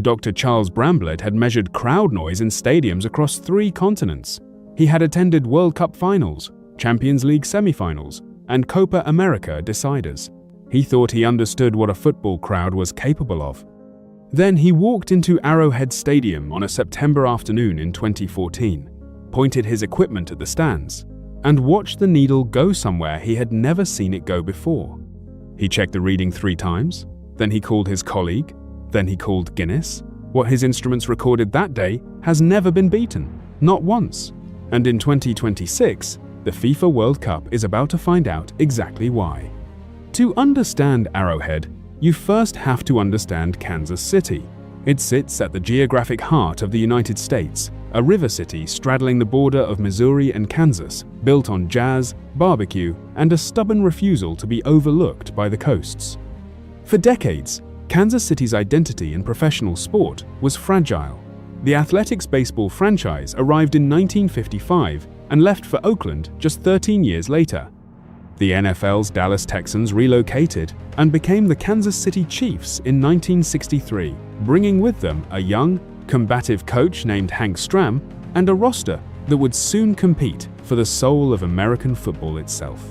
Dr. Charles Bramblett had measured crowd noise in stadiums across 3 continents. He had attended World Cup finals, Champions League semifinals, and Copa America deciders. He thought he understood what a football crowd was capable of. Then he walked into Arrowhead Stadium on a September afternoon in 2014, pointed his equipment at the stands, and watched the needle go somewhere he had never seen it go before. He checked the reading 3 times, then he called his colleague, then he called Guinness. What his instruments recorded that day has never been beaten, not once. And in 2026, the FIFA World Cup is about to find out exactly why. To understand Arrowhead, you first have to understand Kansas City. It sits at the geographic heart of the United States, a river city straddling the border of Missouri and Kansas, built on jazz, barbecue, and a stubborn refusal to be overlooked by the coasts. For decades, Kansas City's identity in professional sport was fragile. The Athletics baseball franchise arrived in 1955 and left for Oakland just 13 years later. The NFL's Dallas Texans relocated and became the Kansas City Chiefs in 1963, bringing with them a young, combative coach named Hank Stram and a roster that would soon compete for the soul of American football itself.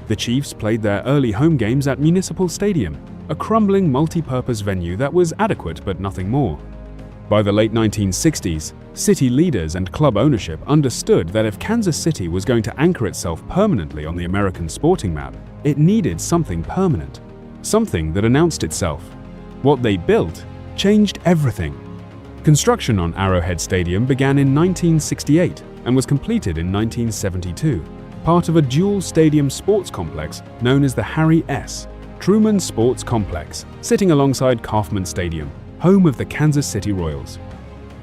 The Chiefs played their early home games at Municipal Stadium, a crumbling multi-purpose venue that was adequate but nothing more. By the late 1960s, city leaders and club ownership understood that if Kansas City was going to anchor itself permanently on the American sporting map, it needed something permanent, something that announced itself. What they built changed everything. Construction on Arrowhead Stadium began in 1968 and was completed in 1972, part of a dual-stadium sports complex known as the Harry S. Truman Sports Complex, sitting alongside Kauffman Stadium, home of the Kansas City Royals.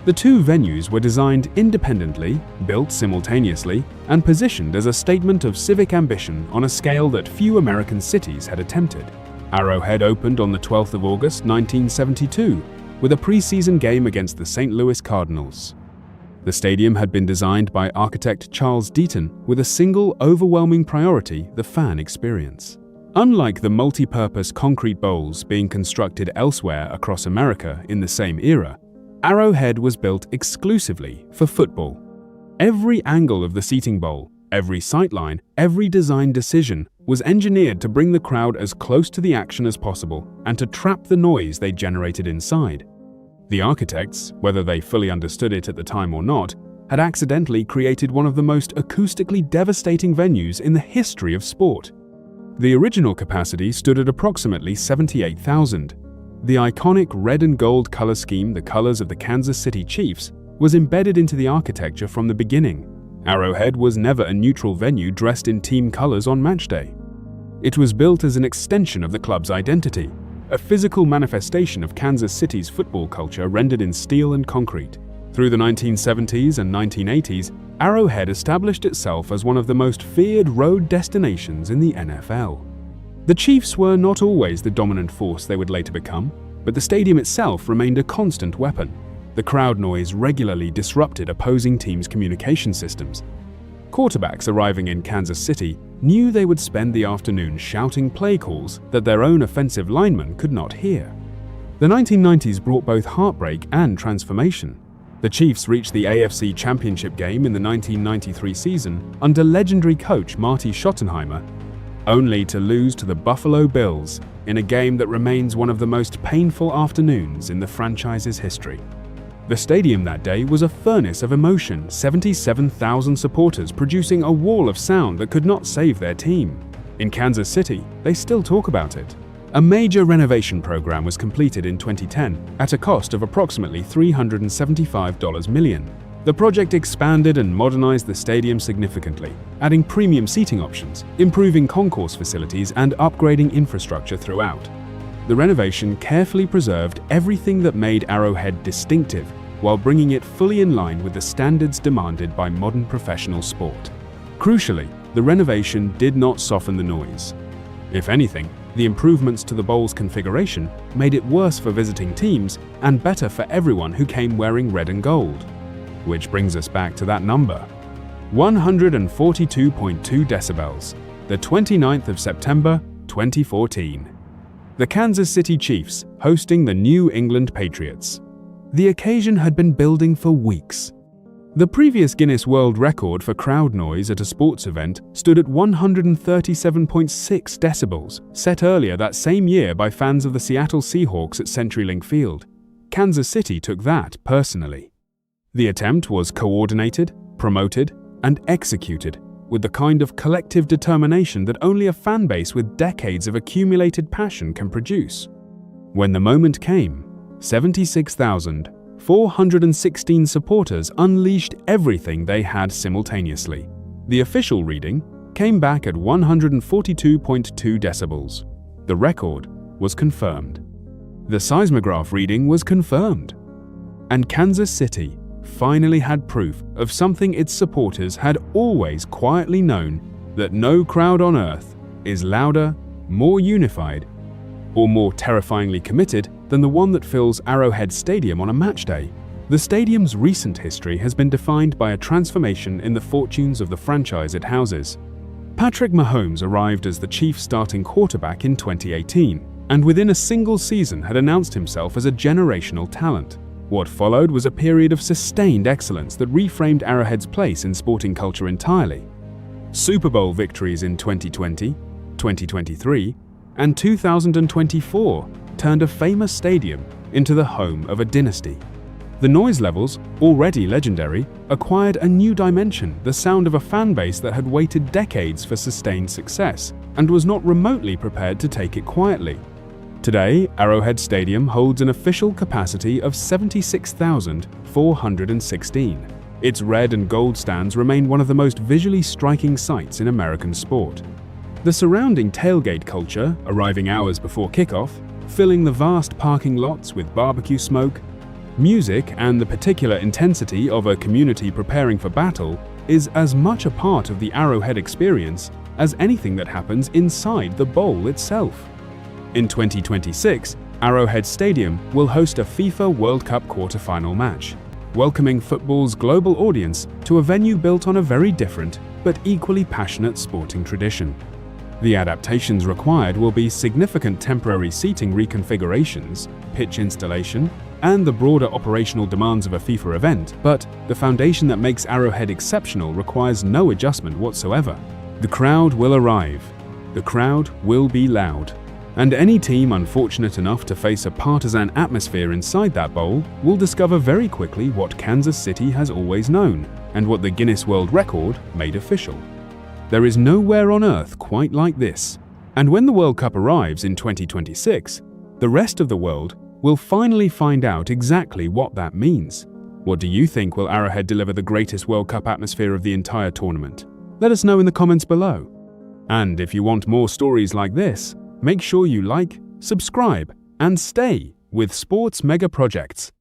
The 2 venues were designed independently, built simultaneously, and positioned as a statement of civic ambition on a scale that few American cities had attempted. Arrowhead opened on the 12th of August 1972, with a preseason game against the St. Louis Cardinals. The stadium had been designed by architect Charles Deaton with a single overwhelming priority: the fan experience. Unlike the multi-purpose concrete bowls being constructed elsewhere across America in the same era, Arrowhead was built exclusively for football. Every angle of the seating bowl, every sightline, every design decision was engineered to bring the crowd as close to the action as possible and to trap the noise they generated inside. The architects, whether they fully understood it at the time or not, had accidentally created one of the most acoustically devastating venues in the history of sport. The original capacity stood at approximately 78,000. The iconic red and gold color scheme, the colors of the Kansas City Chiefs, was embedded into the architecture from the beginning. Arrowhead was never a neutral venue dressed in team colors on match day. It was built as an extension of the club's identity, a physical manifestation of Kansas City's football culture rendered in steel and concrete. Through the 1970s and 1980s, Arrowhead established itself as one of the most feared road destinations in the NFL. The Chiefs were not always the dominant force they would later become, but the stadium itself remained a constant weapon. The crowd noise regularly disrupted opposing teams' communication systems. Quarterbacks arriving in Kansas City knew they would spend the afternoon shouting play calls that their own offensive linemen could not hear. The 1990s brought both heartbreak and transformation. The Chiefs reached the AFC Championship game in the 1993 season under legendary coach Marty Schottenheimer, only to lose to the Buffalo Bills in a game that remains one of the most painful afternoons in the franchise's history. The stadium that day was a furnace of emotion, 77,000 supporters producing a wall of sound that could not save their team. In Kansas City, they still talk about it. A major renovation program was completed in 2010 at a cost of approximately $375 million. The project expanded and modernized the stadium significantly, adding premium seating options, improving concourse facilities, and upgrading infrastructure throughout. The renovation carefully preserved everything that made Arrowhead distinctive, while bringing it fully in line with the standards demanded by modern professional sport. Crucially, the renovation did not soften the noise. If anything, the improvements to the bowl's configuration made it worse for visiting teams and better for everyone who came wearing red and gold. Which brings us back to that number. 142.2 decibels, the 29th of September, 2014. The Kansas City Chiefs hosting the New England Patriots. The occasion had been building for weeks. The previous Guinness World Record for crowd noise at a sports event stood at 137.6 decibels, set earlier that same year by fans of the Seattle Seahawks at CenturyLink Field. Kansas City took that personally. The attempt was coordinated, promoted, and executed with the kind of collective determination that only a fan base with decades of accumulated passion can produce. When the moment came, 76,416 supporters unleashed everything they had simultaneously. The official reading came back at 142.2 decibels. The record was confirmed. The seismograph reading was confirmed. And Kansas City finally had proof of something its supporters had always quietly known, that no crowd on earth is louder, more unified, or more terrifyingly committed than the one that fills Arrowhead Stadium on a match day. The stadium's recent history has been defined by a transformation in the fortunes of the franchise it houses. Patrick Mahomes arrived as the Chiefs' starting quarterback in 2018, and within a single season had announced himself as a generational talent. What followed was a period of sustained excellence that reframed Arrowhead's place in sporting culture entirely. Super Bowl victories in 2020, 2023, and 2024 turned a famous stadium into the home of a dynasty. The noise levels, already legendary, acquired a new dimension, the sound of a fan base that had waited decades for sustained success and was not remotely prepared to take it quietly. Today, Arrowhead Stadium holds an official capacity of 76,416. Its red and gold stands remain one of the most visually striking sights in American sport. The surrounding tailgate culture, arriving hours before kickoff, filling the vast parking lots with barbecue smoke, music, and the particular intensity of a community preparing for battle is as much a part of the Arrowhead experience as anything that happens inside the bowl itself. In 2026, Arrowhead Stadium will host a FIFA World Cup quarter-final match, welcoming football's global audience to a venue built on a very different but equally passionate sporting tradition. The adaptations required will be significant temporary seating reconfigurations, pitch installation, and the broader operational demands of a FIFA event, but the foundation that makes Arrowhead exceptional requires no adjustment whatsoever. The crowd will arrive. The crowd will be loud. And any team unfortunate enough to face a partisan atmosphere inside that bowl will discover very quickly what Kansas City has always known, and what the Guinness World Record made official. There is nowhere on earth quite like this. And when the World Cup arrives in 2026, the rest of the world will finally find out exactly what that means. What do you think? Will Arrowhead deliver the greatest World Cup atmosphere of the entire tournament? Let us know in the comments below. And if you want more stories like this, make sure you like, subscribe, and stay with Sports Megaprojects.